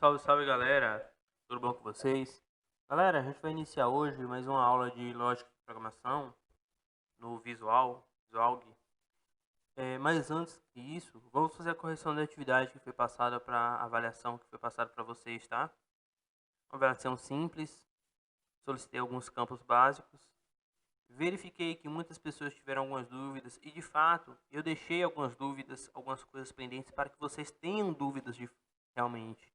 Salve, salve galera, tudo bom com vocês? Galera, a gente vai iniciar hoje mais uma aula de lógica de programação no Visualg. Mas antes disso, vamos fazer a correção da atividade que foi passada para avaliação que foi passada para vocês, tá? Uma avaliação simples, solicitei alguns campos básicos, verifiquei que muitas pessoas tiveram algumas dúvidas e de fato eu deixei algumas dúvidas, algumas coisas pendentes para que vocês tenham dúvidas realmente.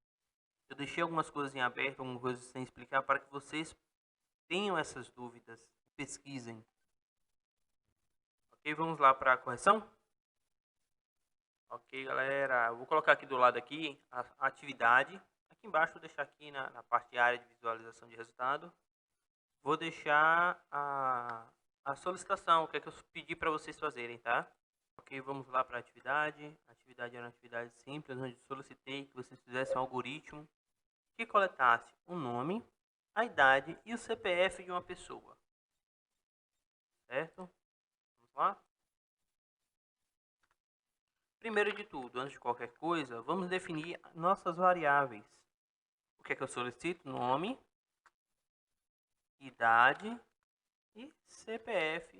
Eu deixei algumas coisas em aberto, algumas coisas sem explicar, para que vocês tenham essas dúvidas e pesquisem. Ok, vamos lá para a correção? Ok, galera, eu vou colocar aqui do lado aqui a atividade. Aqui embaixo vou deixar aqui na parte de área de visualização de resultado. Vou deixar a solicitação, o que é que eu pedi para vocês fazerem, tá? Ok, vamos lá para a atividade. A atividade era uma atividade simples, onde solicitei que vocês fizessem um algoritmo que coletasse o nome, a idade e o CPF de uma pessoa. Certo? Vamos lá? Primeiro de tudo, antes de qualquer coisa, vamos definir nossas variáveis. O que é que eu solicito? Nome, idade e CPF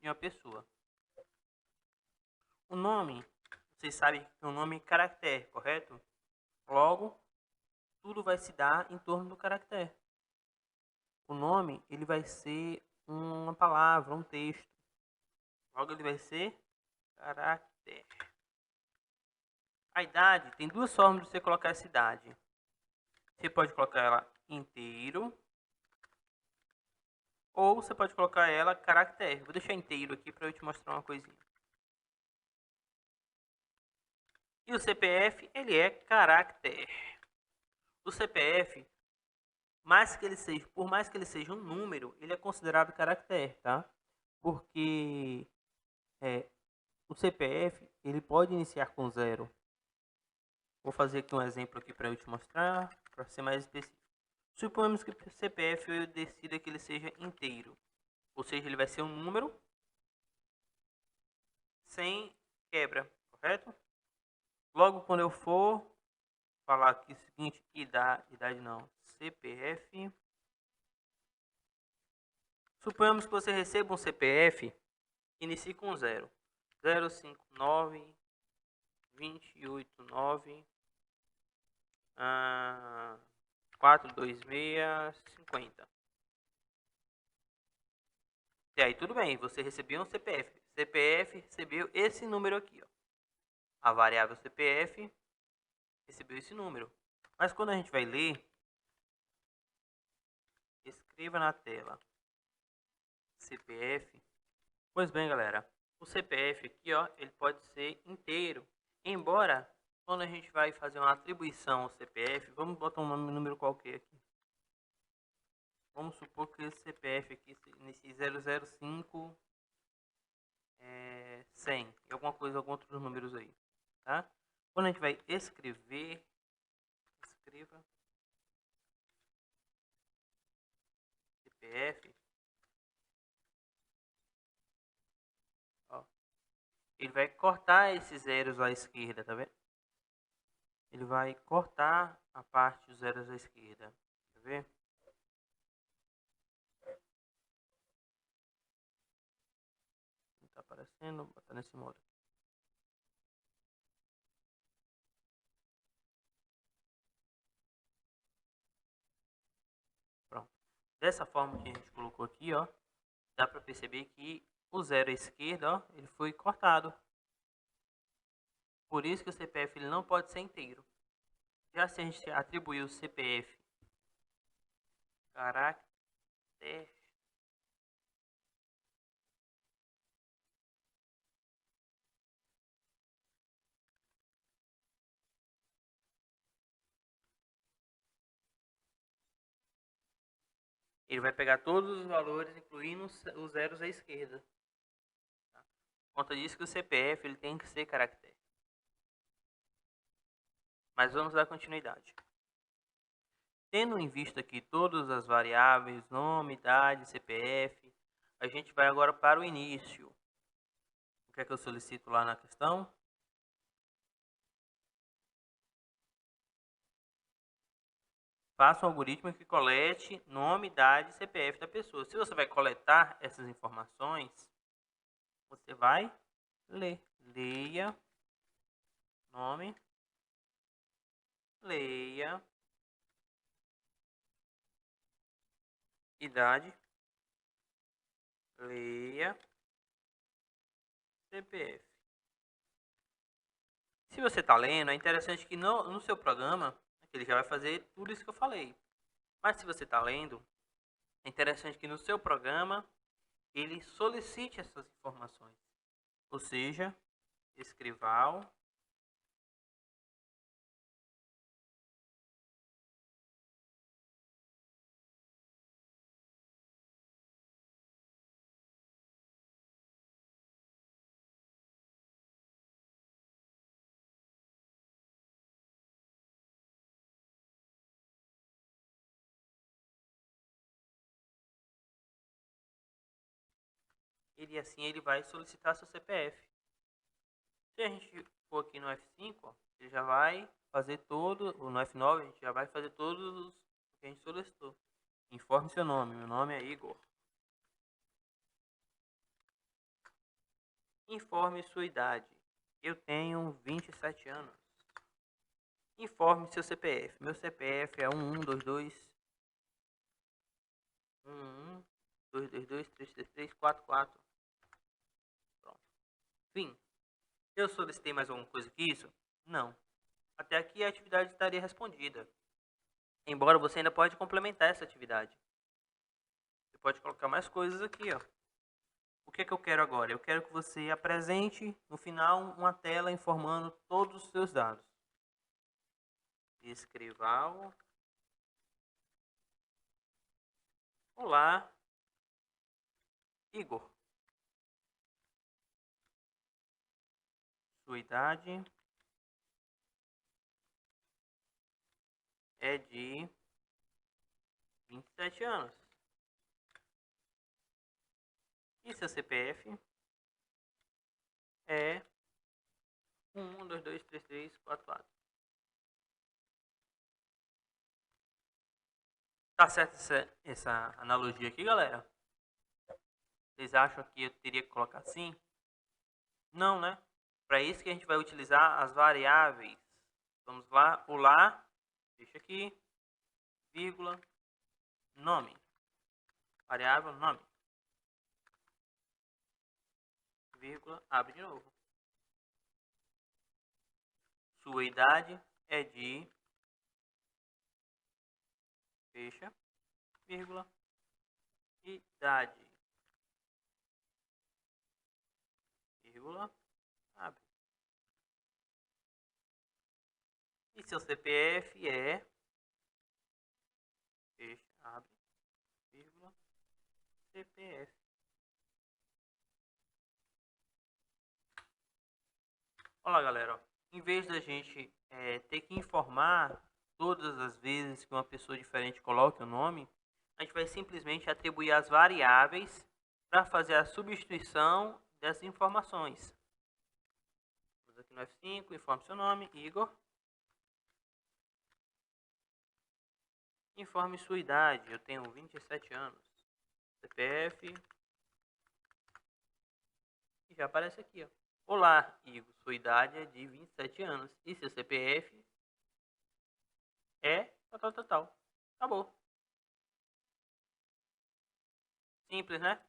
de uma pessoa. O nome, vocês sabem que o nome é caractere, correto? Logo, tudo vai se dar em torno do caractere. O nome, ele vai ser uma palavra, um texto. Logo, ele vai ser caractere. A idade, tem duas formas de você colocar essa idade. Você pode colocar ela inteiro, ou você pode colocar ela caractere. Vou deixar inteiro aqui para eu te mostrar uma coisinha. E o CPF, ele é caractere. O CPF, por mais que ele seja um número, ele é considerado caractere, tá? Porque o CPF, ele pode iniciar com 0. Vou fazer aqui um exemplo aqui para eu te mostrar, para ser mais específico. Suponhamos que o CPF eu decida que ele seja inteiro. Ou seja, ele vai ser um número sem quebra, correto? Logo, quando eu for falar aqui o seguinte, idade não, CPF. Suponhamos que você receba um CPF que inicie com 0. 059 289 426 50. E aí tudo bem, você recebeu um CPF. CPF recebeu esse número aqui, ó. A variável CPF recebeu esse número. Mas quando a gente vai ler, escreva na tela CPF. Pois bem, galera, o CPF aqui, ó, ele pode ser inteiro. Embora, quando a gente vai fazer uma atribuição ao CPF, vamos botar um número qualquer aqui. Vamos supor que esse CPF aqui, nesse 005, 100, e alguma coisa, alguns outros números aí, tá? Quando a gente vai escreva CPF, ó, ele vai cortar esses zeros à esquerda, tá vendo? Ele vai cortar a parte dos zeros à esquerda, quer ver? Não tá aparecendo, vou botar nesse modo. Pronto. Dessa forma que a gente colocou aqui, ó, dá para perceber que o zero à esquerda, ó, ele foi cortado. Por isso que o CPF ele não pode ser inteiro. Já se a gente atribuir o CPF caractere, ele vai pegar todos os valores, incluindo os zeros à esquerda. Tá? Por conta disso que o CPF ele tem que ser caractere. Mas vamos dar continuidade. Tendo em vista aqui todas as variáveis, nome, idade, CPF, a gente vai agora para o início. O que é que eu solicito lá na questão? faça um algoritmo que colete nome, idade e CPF da pessoa. Se você vai coletar essas informações, você vai ler. Leia nome, leia idade, leia CPF. Se você está lendo, é interessante que no seu programa, ele já vai fazer tudo isso que eu falei. Mas se você está lendo, é interessante que no seu programa, ele solicite essas informações. Ou seja, escrival, ele vai solicitar seu CPF. Se a gente for aqui no F5, ó, ele já vai fazer todo, ou no F9 a gente já vai fazer todos os que a gente solicitou. Informe seu nome, meu nome é Igor. Informe sua idade, eu tenho 27 anos. Informe seu CPF, meu CPF é 1122 33344. Pronto. Fim. Eu solicitei mais alguma coisa que isso? Não. Até aqui a atividade estaria respondida. Embora você ainda pode complementar essa atividade. Você pode colocar mais coisas aqui, ó. O que é que eu quero agora? Eu quero que você apresente no final uma tela informando todos os seus dados. Escrival. Olá, Igor. Sua idade é de 27 anos. E seu CPF é 11223344. Tá certo essa analogia aqui, galera? Vocês acham que eu teria que colocar assim? Não, né? Para isso que a gente vai utilizar as variáveis. Vamos lá, olá, deixa aqui, vírgula, nome. Variável nome. Vírgula, abre de novo. Sua idade é de, fecha, vírgula, idade, vírgula, abre. E seu CPF é, fecha, abre, vírgula, CPF. Olha, galera, ó. Em vez da gente ter que informar todas as vezes que uma pessoa diferente coloque o nome, a gente vai simplesmente atribuir as variáveis para fazer a substituição dessas informações. Vamos aqui no F5, informe seu nome, Igor. Informe sua idade, eu tenho 27 anos. CPF. E já aparece aqui, ó. Olá, Igor, sua idade é de 27 anos. E seu CPF é tal. Acabou. Simples, né?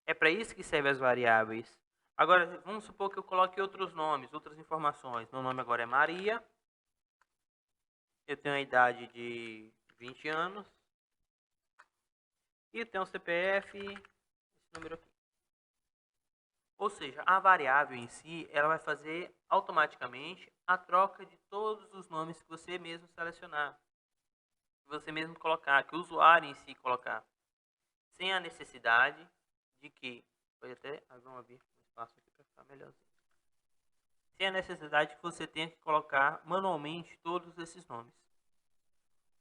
É para isso que servem as variáveis. Agora, vamos supor que eu coloque outros nomes, outras informações. Meu nome agora é Maria. Eu tenho a idade de 20 anos. E tenho o CPF, esse número aqui. Ou seja, a variável em si, ela vai fazer automaticamente a troca de todos os nomes que você mesmo selecionar. Que você mesmo colocar, que o usuário em si colocar. Sem a necessidade de que... Pode até abrir um espaço aqui para ficar melhorzinho. Sem a necessidade que você tenha que colocar manualmente todos esses nomes.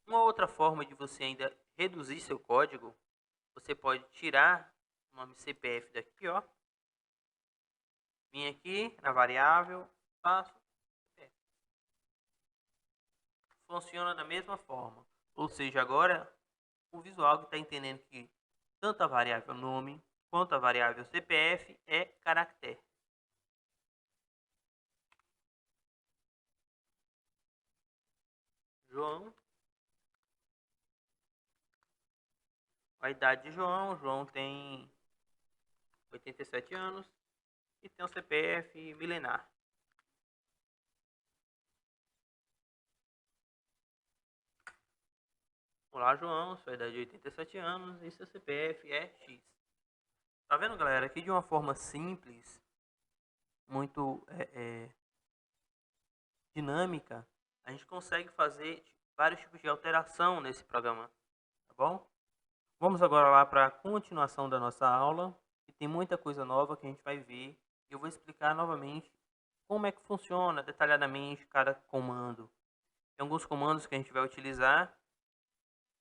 Uma outra forma de você ainda reduzir seu código, você pode tirar o nome CPF daqui, ó. Vim aqui na variável, faço funciona da mesma forma. Ou seja, agora o visual está entendendo que tanto a variável nome quanto a variável CPF é caractere. João. A idade de João. João tem 87 anos e tem um CPF milenar. Olá, João, sua idade é 87 anos e seu CPF é X. Tá vendo, galera? Aqui de uma forma simples, muito dinâmica, a gente consegue fazer vários tipos de alteração nesse programa, tá bom? Vamos agora lá para a continuação da nossa aula, que tem muita coisa nova que a gente vai ver. Eu vou explicar novamente como é que funciona detalhadamente cada comando. Tem alguns comandos que a gente vai utilizar.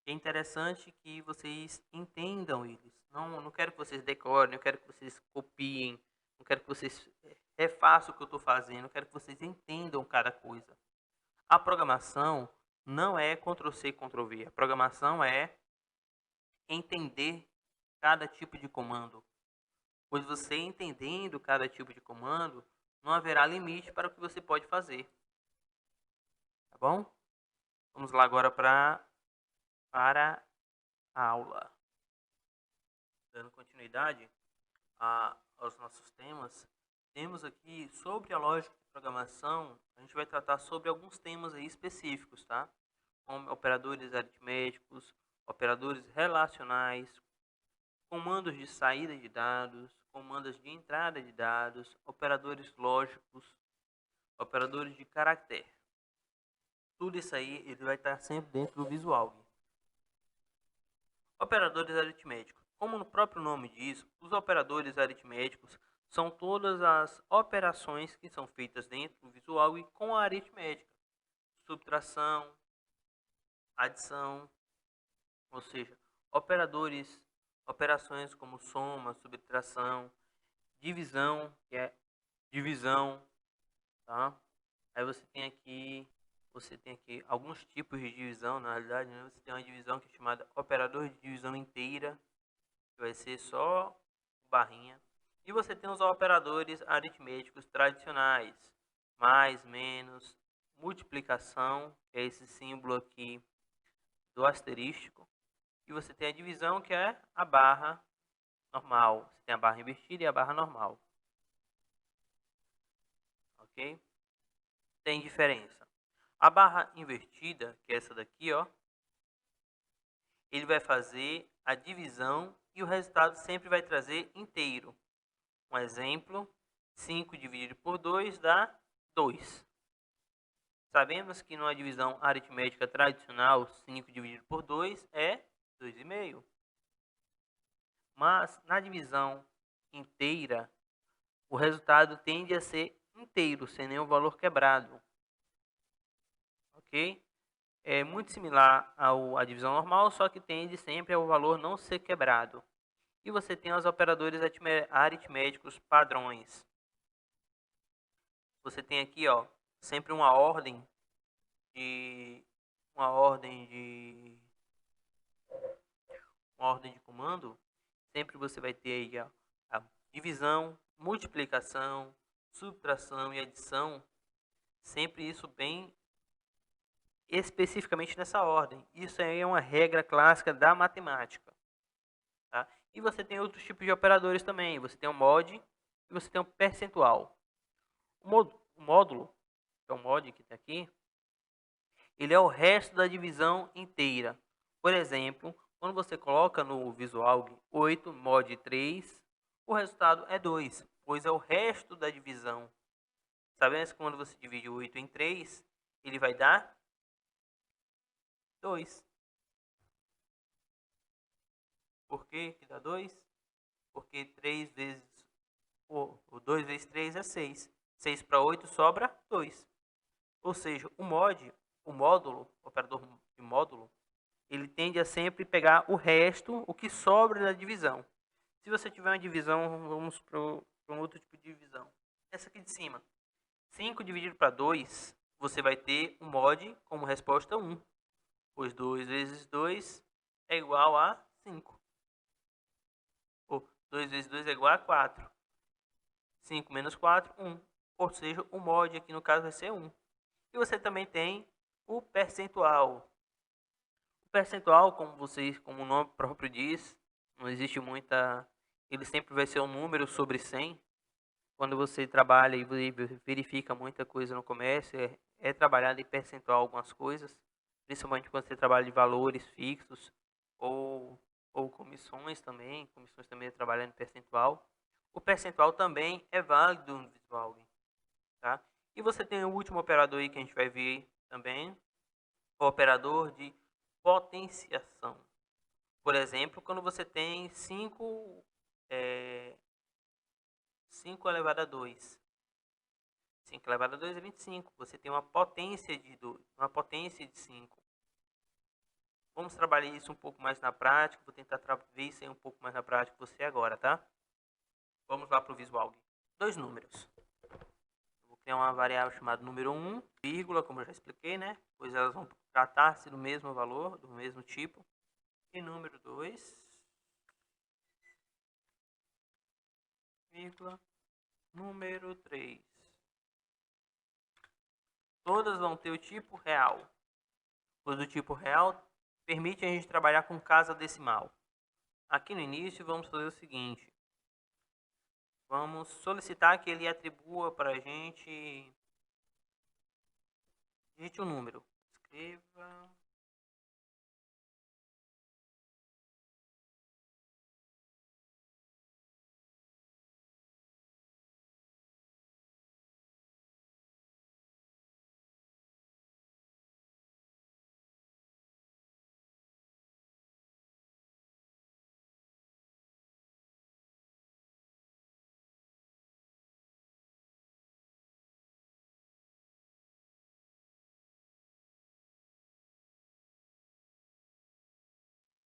É interessante que vocês entendam eles. Não quero que vocês decorem, não quero que vocês copiem, não quero que vocês refaçam o que eu estou fazendo, eu quero que vocês entendam cada coisa. A programação não é Ctrl+C, Ctrl+V. A programação é entender cada tipo de comando. Pois você entendendo cada tipo de comando, não haverá limite para o que você pode fazer. Tá bom? Vamos lá agora para a aula. Dando continuidade aos nossos temas, temos aqui sobre a lógica de programação, a gente vai tratar sobre alguns temas aí específicos, tá? Como operadores aritméticos, operadores relacionais, comandos de saída de dados, comandos de entrada de dados, operadores lógicos, operadores de caractere. Tudo isso aí ele vai estar sempre dentro do visual. Operadores aritméticos. Como no próprio nome diz, os operadores aritméticos são todas as operações que são feitas dentro do visual e com a aritmética. Subtração, adição, ou seja, operações como soma, subtração, divisão, que é divisão, tá? Aí você tem aqui alguns tipos de divisão, na realidade, né? Você tem uma divisão que é chamada operador de divisão inteira, que vai ser só barrinha. E você tem os operadores aritméticos tradicionais, mais, menos, multiplicação, que é esse símbolo aqui do asterístico. E você tem a divisão, que é a barra normal. Você tem a barra invertida e a barra normal. Ok? Tem diferença. A barra invertida, que é essa daqui, ó, ele vai fazer a divisão e o resultado sempre vai trazer inteiro. Um exemplo, 5 dividido por 2 dá 2. Sabemos que numa divisão aritmética tradicional, 5 dividido por 2 é 2,5. Mas na divisão inteira, o resultado tende a ser inteiro, sem nenhum valor quebrado. Ok? É muito similar à divisão normal, só que tende sempre ao valor não ser quebrado. E você tem os operadores aritméticos padrões. Você tem aqui, ó, sempre uma ordem de comando. Sempre você vai ter aí a divisão, multiplicação, subtração e adição. Sempre isso bem especificamente nessa ordem. Isso aí é uma regra clássica da matemática. Tá? E você tem outros tipos de operadores também. Você tem o mod e você tem o percentual. O módulo, que é o mod que está aqui, ele é o resto da divisão inteira. Por exemplo, quando você coloca no visual 8 mod 3, o resultado é 2, pois é o resto da divisão. Sabendo que quando você divide 8 em 3, ele vai dar 2. Por que que dá 2? Porque 3 vezes o 2 vezes 3 é 6. 6 para 8 sobra 2. Ou seja, o módulo, o operador de módulo, ele tende a sempre pegar o resto, o que sobra da divisão. Se você tiver uma divisão, vamos para um outro tipo de divisão. Essa aqui de cima. 5 dividido para 2 você vai ter o mod como resposta 1, pois 2 vezes 2 é igual a 5. Ou 2 vezes 2 é igual a 4. 5 menos 4, 1. Ou seja, o mod aqui no caso vai ser 1. E você também tem o percentual. O percentual, como o nome próprio diz, não existe muita... Ele sempre vai ser um número sobre 100. Quando você trabalha e verifica muita coisa no comércio, é trabalhado em percentual algumas coisas, principalmente quando você trabalha de valores fixos ou, ou comissões também. Comissões também é trabalhando em percentual. O percentual também é válido no Visual, tá? E você tem o último operador aí que a gente vai ver também, o operador de potenciação. Por exemplo, quando você tem 5 elevado a 2. 5 elevado a 2 é 25. Você tem uma potência de 2, uma potência de 5. Vamos trabalhar isso um pouco mais na prática. Vou tentar ver isso aí um pouco mais na prática com você agora, tá? Vamos lá para o Visual. Dois números. Vou criar uma variável chamada número 1, vírgula, como eu já expliquei, né? Pois elas vão tratar-se do mesmo valor, do mesmo tipo. E número 2, vírgula, número 3. Todas vão ter o tipo real. Pois o tipo real permite a gente trabalhar com casa decimal. Aqui no início vamos fazer o seguinte. Vamos solicitar que ele atribua para a gente... Digite um número. Escreva...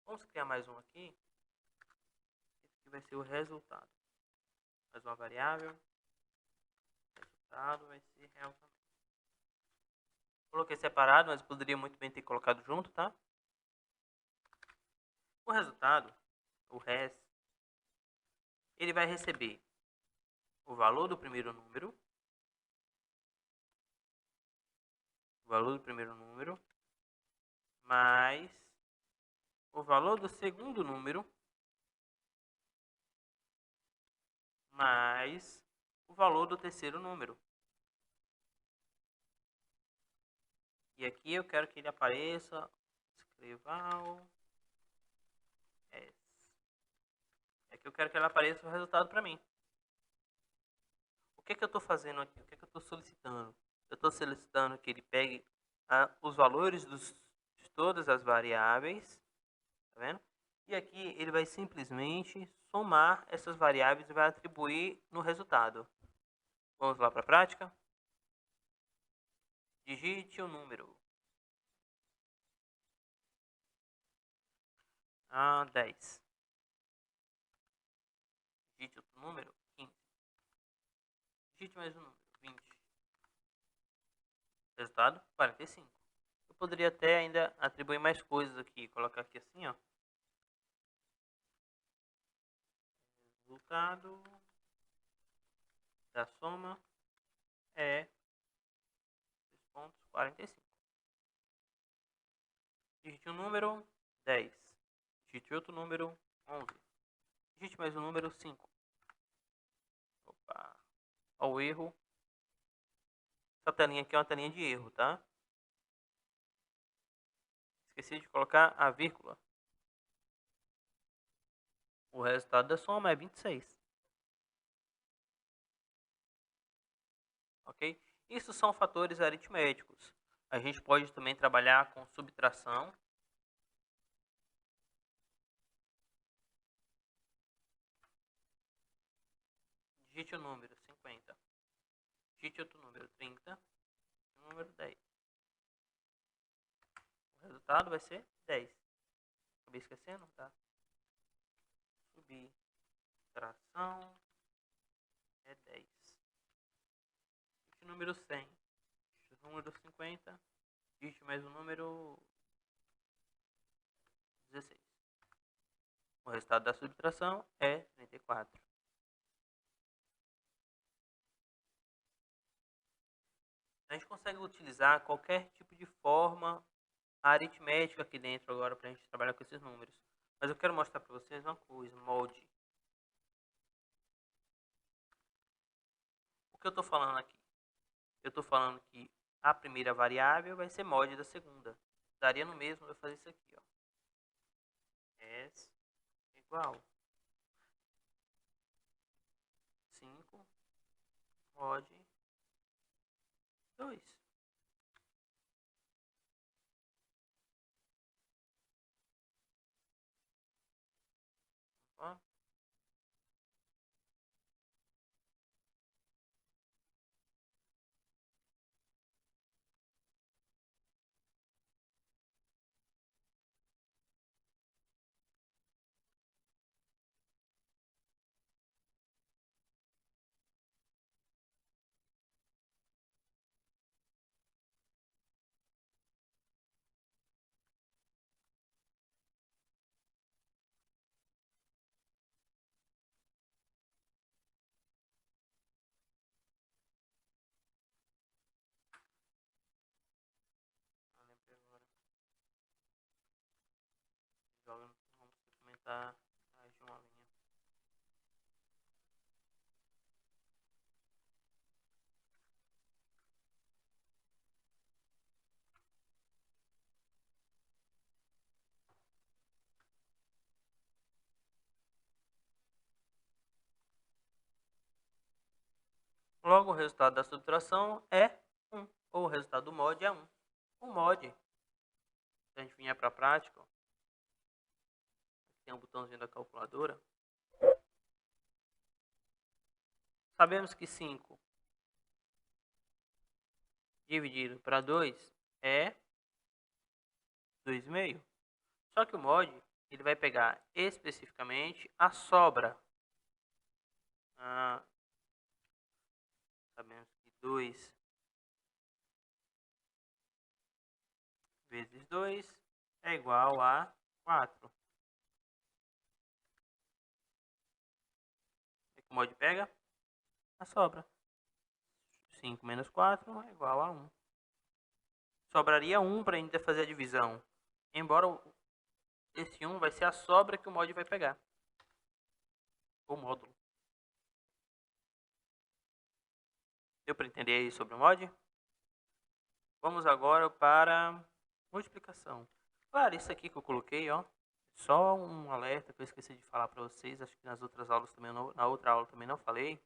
Vamos criar mais um aqui. Esse aqui vai ser o resultado. Mais uma variável. O resultado vai ser real também. Coloquei separado, mas poderia muito bem ter colocado junto, tá? O resultado, o res, ele vai receber o valor do primeiro número, mais o valor do segundo número, mais o valor do terceiro número. E aqui eu quero que ele apareça, escreval, s. Aqui eu quero que ele apareça o resultado para mim. O que é que eu estou fazendo aqui? O que é que eu estou solicitando? Eu estou solicitando que ele pegue os valores de todas as variáveis, tá vendo? E aqui ele vai simplesmente somar essas variáveis e vai atribuir no resultado. Vamos lá para a prática? Digite o número. 10. Digite outro número. 15. Digite mais um número. 20. Resultado, 45. Eu poderia até ainda atribuir mais coisas aqui. Colocar aqui assim, ó. Resultado da soma é 3,45. Digite um número, 10. Digite outro número, 11. Digite mais um número, 5. Opa. Olha o erro. Essa telinha aqui é uma telinha de erro, tá? Esqueci de colocar a vírgula. O resultado da soma é 26. Ok? Isso são fatores aritméticos. A gente pode também trabalhar com subtração. Digite o número 50. Digite outro número 30. E o número 10. O resultado vai ser 10. Acabei esquecendo, tá? Subtração é 10. Digite o número 100. número 50, digite mais o número 16. O resultado da subtração é 34. A gente consegue utilizar qualquer tipo de forma aritmética aqui dentro agora para a gente trabalhar com esses números. Mas eu quero mostrar para vocês uma coisa, molde. O que eu estou falando aqui? Eu estou falando que a primeira variável vai ser mod da segunda. Daria no mesmo eu fazer isso aqui, ó. S igual 5 mod 2. Ó. Eu lembrei agora. Vamos suplementar mais de uma linha. Logo, o resultado da subtração é 1, ou o resultado do mod é 1. O mod, se a gente vier para a prática, ó, tem um botãozinho da calculadora. Sabemos que 5 dividido para 2 é 2,5. Só que o mod, ele vai pegar especificamente a sobra. Sabemos que 2 vezes 2 é igual a 4. O que o mod pega? A sobra. 5 menos 4 é igual a 1. Sobraria 1 para a gente fazer a divisão. Embora esse 1 vai ser a sobra que o mod vai pegar. O módulo. Deu para entender aí sobre o mod? Vamos agora para multiplicação. Claro, isso aqui que eu coloquei, ó, só um alerta que eu esqueci de falar para vocês. Acho que nas outras aulas também, na outra aula também não falei.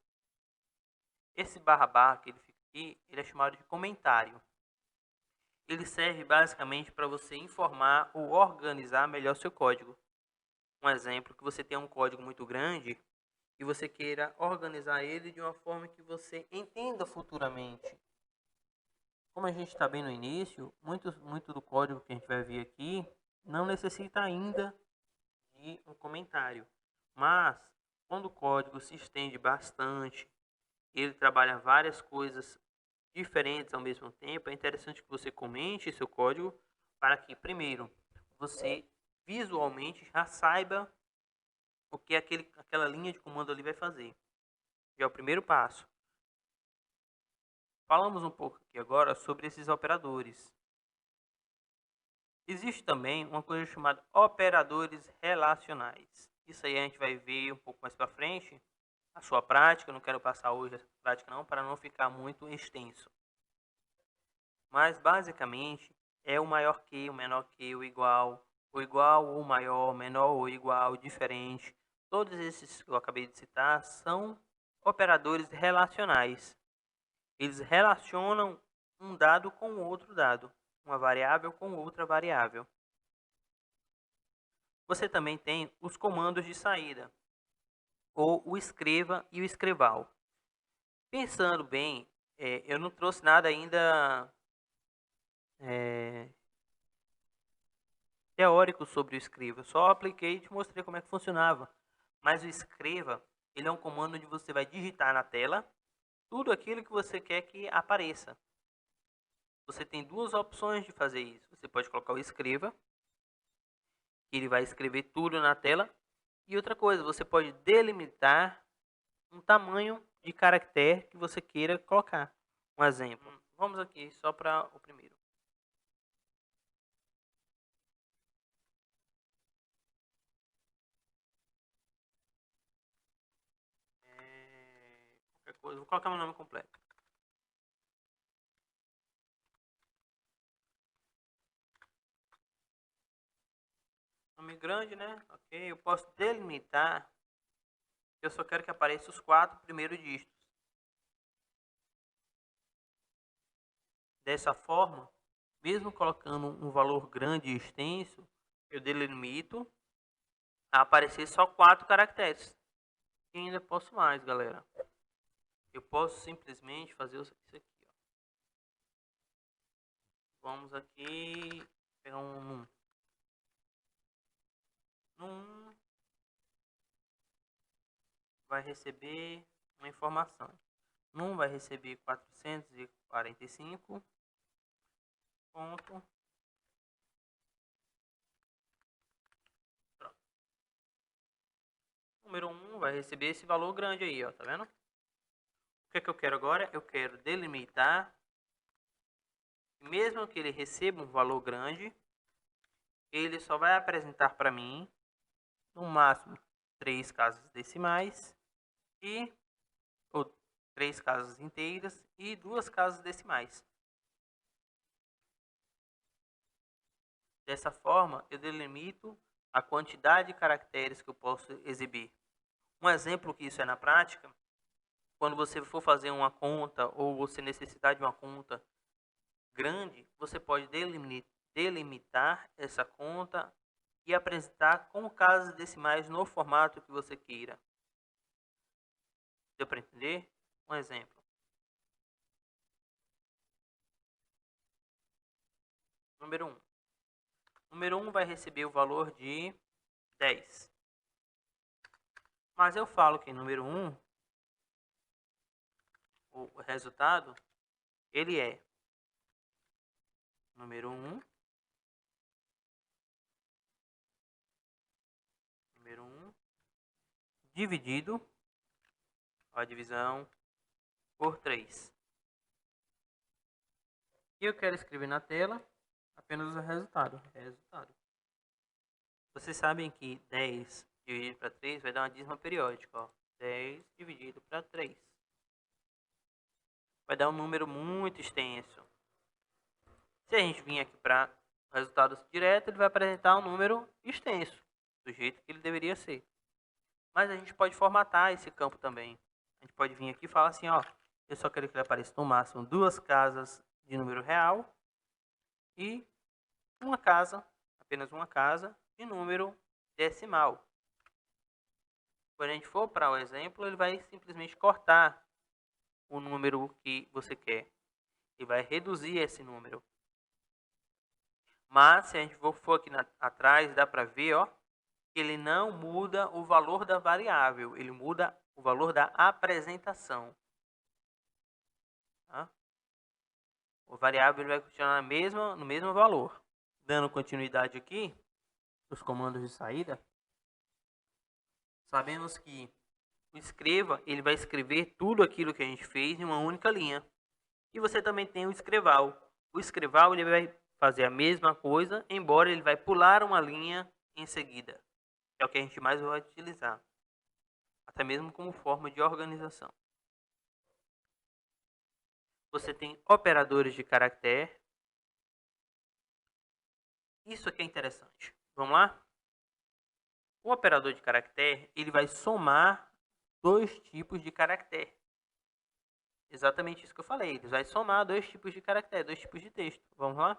Esse barra barra que ele fica aqui, ele é chamado de comentário. Ele serve basicamente para você informar ou organizar melhor seu código. Um exemplo, que você tem um código muito grande e você queira organizar ele de uma forma que você entenda futuramente. Como a gente está bem no início, muito do código que a gente vai ver aqui não necessita ainda de um comentário. Mas, quando o código se estende bastante, ele trabalha várias coisas diferentes ao mesmo tempo, é interessante que você comente seu código para que, primeiro, você visualmente já saiba o que aquela linha de comando ali vai fazer. Já é o primeiro passo. Falamos um pouco aqui agora sobre esses operadores. Existe também uma coisa chamada operadores relacionais. Isso aí a gente vai ver um pouco mais para frente, a sua prática. Eu não quero passar hoje essa prática não, para não ficar muito extenso. Mas basicamente é o maior que, o menor que, o igual ou maior, menor ou igual, diferente. Todos esses que eu acabei de citar são operadores relacionais. Eles relacionam um dado com outro dado, uma variável com outra variável. Você também tem os comandos de saída, ou o escreva e o escreval. Pensando bem, eu não trouxe nada ainda teórico sobre o escreva, só apliquei e te mostrei como é que funcionava. Mas o escreva, ele é um comando onde você vai digitar na tela tudo aquilo que você quer que apareça. você tem duas opções de fazer isso. Você pode colocar o escreva, que ele vai escrever tudo na tela. E outra coisa, você pode delimitar um tamanho de caractere que você queira colocar. Um exemplo. Vamos aqui só para o primeiro. Qualquer coisa, vou colocar meu nome completo. Nome grande, né? Ok, eu posso delimitar. Eu só quero que apareça os 4 primeiros dígitos. Dessa forma, mesmo colocando um valor grande e extenso, eu delimito a aparecer só 4 caracteres. E ainda posso mais, galera. Eu posso simplesmente fazer isso aqui. Ó. Vamos aqui pegar um num. Num vai receber uma informação. Num vai receber 445 ponto. Pronto. Número 1 vai receber esse valor grande aí, ó, tá vendo? O que é que eu quero agora? Eu quero delimitar, mesmo que ele receba um valor grande, ele só vai apresentar para mim, no máximo, 3 casas decimais e ou 3 casas inteiras e 2 casas decimais. Dessa forma, eu delimito a quantidade de caracteres que eu posso exibir. Um exemplo que isso é na prática, quando você for fazer uma conta ou você necessitar de uma conta grande, você pode delimitar essa conta e apresentar com casas decimais no formato que você queira. Deu para entender? Um exemplo. Número 1. Número 1 vai receber o valor de 10. Mas eu falo que número 1, o resultado, ele é número 1, dividido, a divisão, por 3. E eu quero escrever na tela apenas o resultado. Vocês sabem que 10 dividido para 3 vai dar uma dízima periódica. Ó. 10 dividido para 3. Vai dar um número muito extenso. Se a gente vir aqui para o resultado direto, ele vai apresentar um número extenso, do jeito que ele deveria ser. Mas a gente pode formatar esse campo também. A gente pode vir aqui e falar assim, ó, eu só quero que ele apareça no máximo 2 casas de número real e uma casa, apenas uma casa, de número decimal. Quando a gente for para o exemplo, ele vai simplesmente cortar o número que você quer. E vai reduzir esse número. Mas, se a gente for aqui atrás, dá para ver, ó, que ele não muda o valor da variável. Ele muda o valor da apresentação. Tá? O variável vai continuar no mesmo valor. Dando continuidade aqui, os comandos de saída, sabemos que o escreva, ele vai escrever tudo aquilo que a gente fez em uma única linha. E você também tem o escreval. O escreval ele vai fazer a mesma coisa, embora ele vai pular uma linha em seguida. É o que a gente mais vai utilizar. Até mesmo como forma de organização. Você tem operadores de caractere. Isso aqui é interessante. Vamos lá? O operador de caractere, ele vai somar 2 tipos de caractere. Exatamente isso que eu falei. Ele vai somar 2 tipos de caractere, 2 tipos de texto. Vamos lá?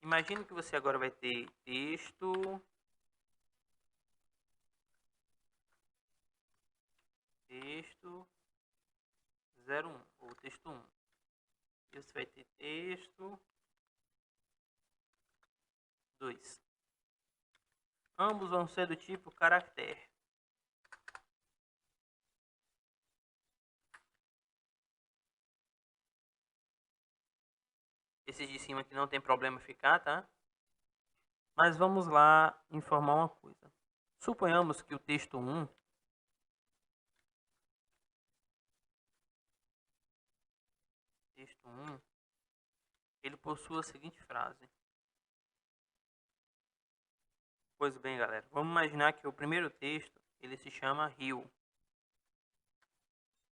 Imagine que você agora vai ter texto 01 ou texto 1. E você vai ter texto 2. Ambos vão ser do tipo caractere. Esses de cima aqui não tem problema ficar, tá? Mas vamos lá informar uma coisa. Suponhamos que o texto 1 ele possua a seguinte frase. Pois bem, galera, vamos imaginar que o primeiro texto ele se chama rio.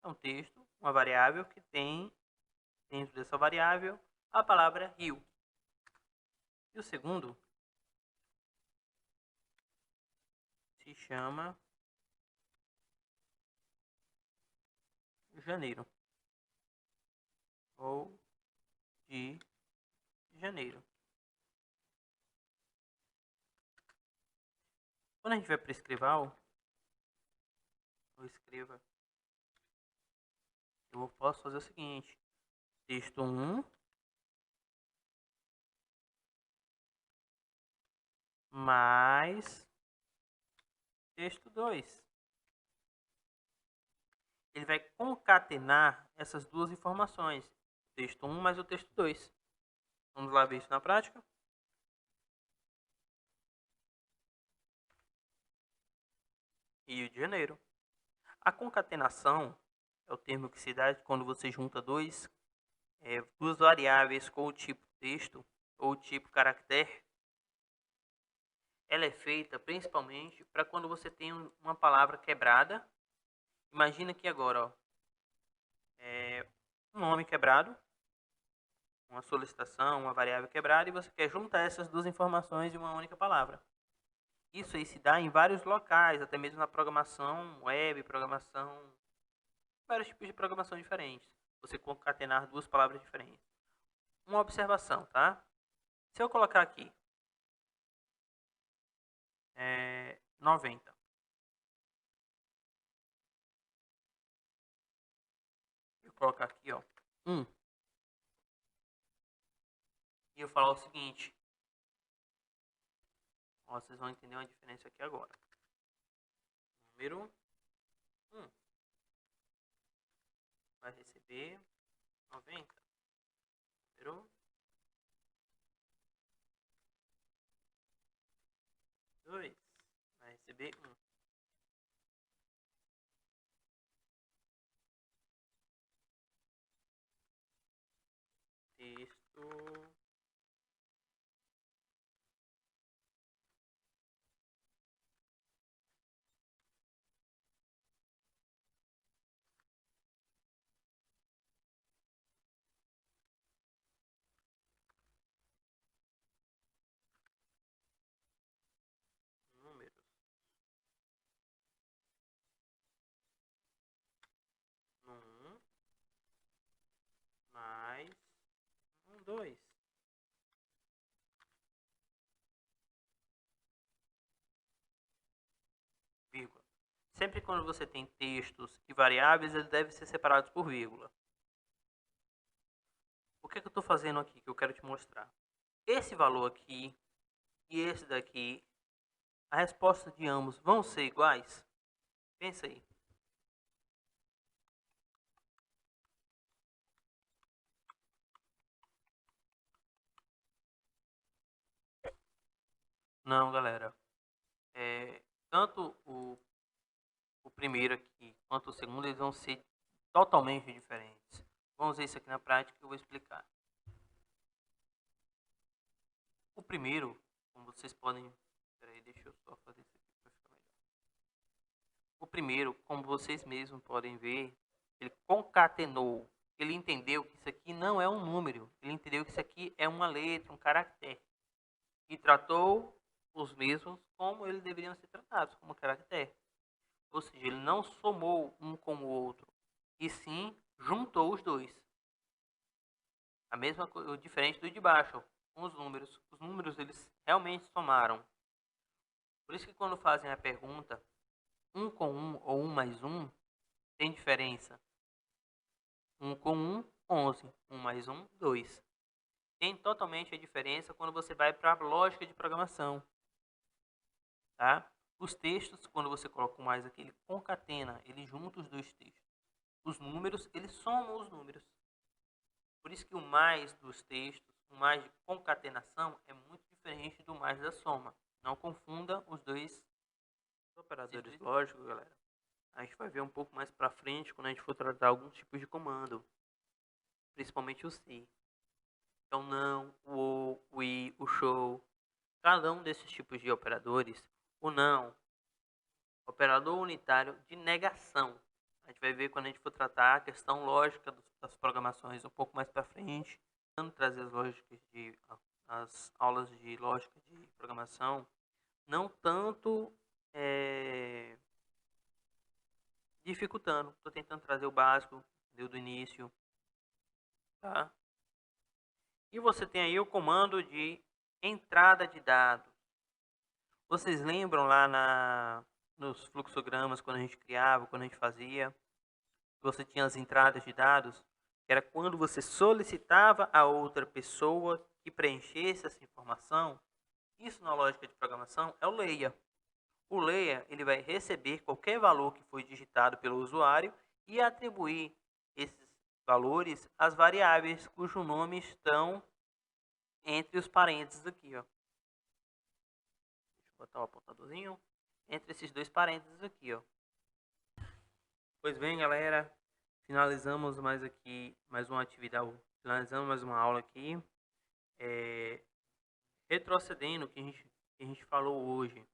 É um texto, uma variável que tem dentro dessa variável a palavra rio. E o segundo se chama janeiro ou de janeiro. Quando a gente vai para escreval, ou escreva, eu posso fazer o seguinte: texto 1 mais texto 2. Ele vai concatenar essas duas informações, o texto 1 mais o texto 2. Vamos lá ver isso na prática? Rio de Janeiro. A concatenação é o termo que se dá quando você junta duas variáveis com o tipo texto ou o tipo caractere. Ela é feita principalmente para quando você tem uma palavra quebrada. Imagina que agora, ó, um nome quebrado, uma solicitação, uma variável quebrada, e você quer juntar essas duas informações em uma única palavra. Isso aí se dá em vários locais, até mesmo na programação web, vários tipos de programação diferentes. Você concatenar duas palavras diferentes. Uma observação, tá? Se eu colocar aqui 90. Eu colocar aqui, ó, 1. E eu falar o seguinte. Ó, vocês vão entender uma diferença aqui agora. Número 1 vai receber 90. Número 2 vai receber 1. Texto números no 1 mais 2. Vírgula. Sempre quando você tem textos e variáveis, eles devem ser separados por vírgula. O que eu estou fazendo aqui que eu quero te mostrar? Esse valor aqui e esse daqui, a resposta de ambos vão ser iguais? Pensa aí. Não, galera. Tanto o primeiro aqui quanto o segundo, eles vão ser totalmente diferentes. Vamos ver isso aqui na prática que eu vou explicar. O primeiro, como vocês podem... Peraí, deixa eu só fazer isso aqui para ficar melhor. O primeiro, como vocês mesmos podem ver, ele concatenou. Ele entendeu que isso aqui não é um número. Ele entendeu que isso aqui é uma letra, um caractere. E tratou os mesmos como eles deveriam ser tratados, como caractere. Ou seja, ele não somou um com o outro, e sim juntou os dois. A mesma coisa, diferente do de baixo, com os números. Os números eles realmente somaram. Por isso que quando fazem a pergunta 1 com 1 ou 1 mais 1, tem diferença. 1 com 1, 11. 1 mais 1, 2. Tem totalmente a diferença quando você vai para a lógica de programação. Tá? Os textos, quando você coloca o mais aqui, ele concatena, ele junta os dois textos. Os números, eles somam os números. Por isso que o mais dos textos, o mais de concatenação é muito diferente do mais da soma. Não confunda os dois operadores lógicos, galera. A gente vai ver um pouco mais pra frente quando a gente for tratar alguns tipos de comando, principalmente o se. Então não, o ou, o e, o show. Cada um desses tipos de operadores, o não, operador unitário de negação. A gente vai ver quando a gente for tratar a questão lógica das programações um pouco mais para frente, tentando trazer as aulas de lógica de programação, não tanto dificultando, estou tentando trazer o básico do início, tá? E você tem aí o comando de entrada de dados. Vocês lembram lá nos fluxogramas, quando a gente criava, quando a gente fazia, você tinha as entradas de dados, que era quando você solicitava a outra pessoa que preenchesse essa informação. Isso na lógica de programação é o leia. O leia, ele vai receber qualquer valor que foi digitado pelo usuário e atribuir esses valores às variáveis cujo nome estão entre os parênteses aqui, ó. Deixa eu botar o apontadorzinho entre esses dois parênteses aqui, ó. Pois bem, galera, finalizamos mais uma atividade, finalizamos mais uma aula aqui, retrocedendo o que a gente falou hoje.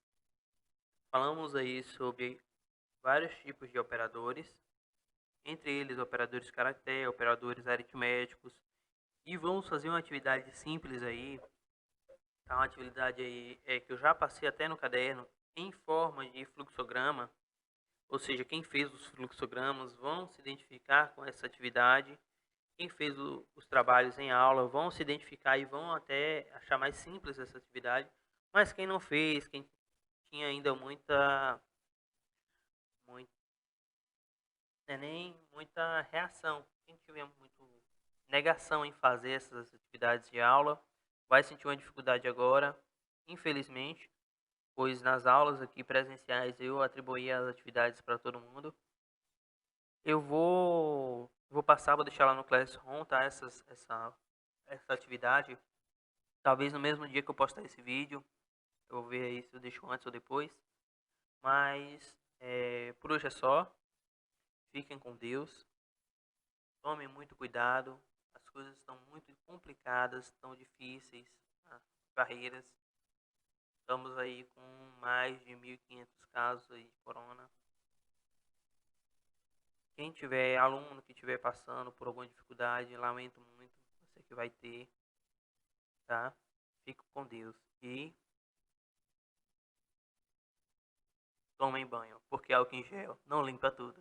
Falamos aí sobre vários tipos de operadores, entre eles operadores de caractere, operadores aritméticos, e vamos fazer uma atividade simples aí, tá? Uma atividade aí que eu já passei até no caderno, em forma de fluxograma. Ou seja, quem fez os fluxogramas vão se identificar com essa atividade. Quem fez os trabalhos em aula vão se identificar e vão até achar mais simples essa atividade. Mas quem não fez, quem tinha ainda muita nem muita reação, quem tiver muito negação em fazer essas atividades de aula, vai sentir uma dificuldade agora, infelizmente, pois nas aulas aqui presenciais eu atribuí as atividades para todo mundo. Eu vou passar, vou deixar lá no Classroom, tá? Essa atividade. Talvez no mesmo dia que eu postar esse vídeo. Eu vou ver aí se eu deixo antes ou depois. Mas por hoje é só. Fiquem com Deus. Tomem muito cuidado. As coisas estão muito complicadas, estão difíceis. Tá? Barreiras. Estamos aí com mais de 1.500 casos aí de corona. Quem tiver aluno que estiver passando por alguma dificuldade, lamento muito, você que vai ter, tá? Fico com Deus e tomem banho, porque álcool em gel não limpa tudo.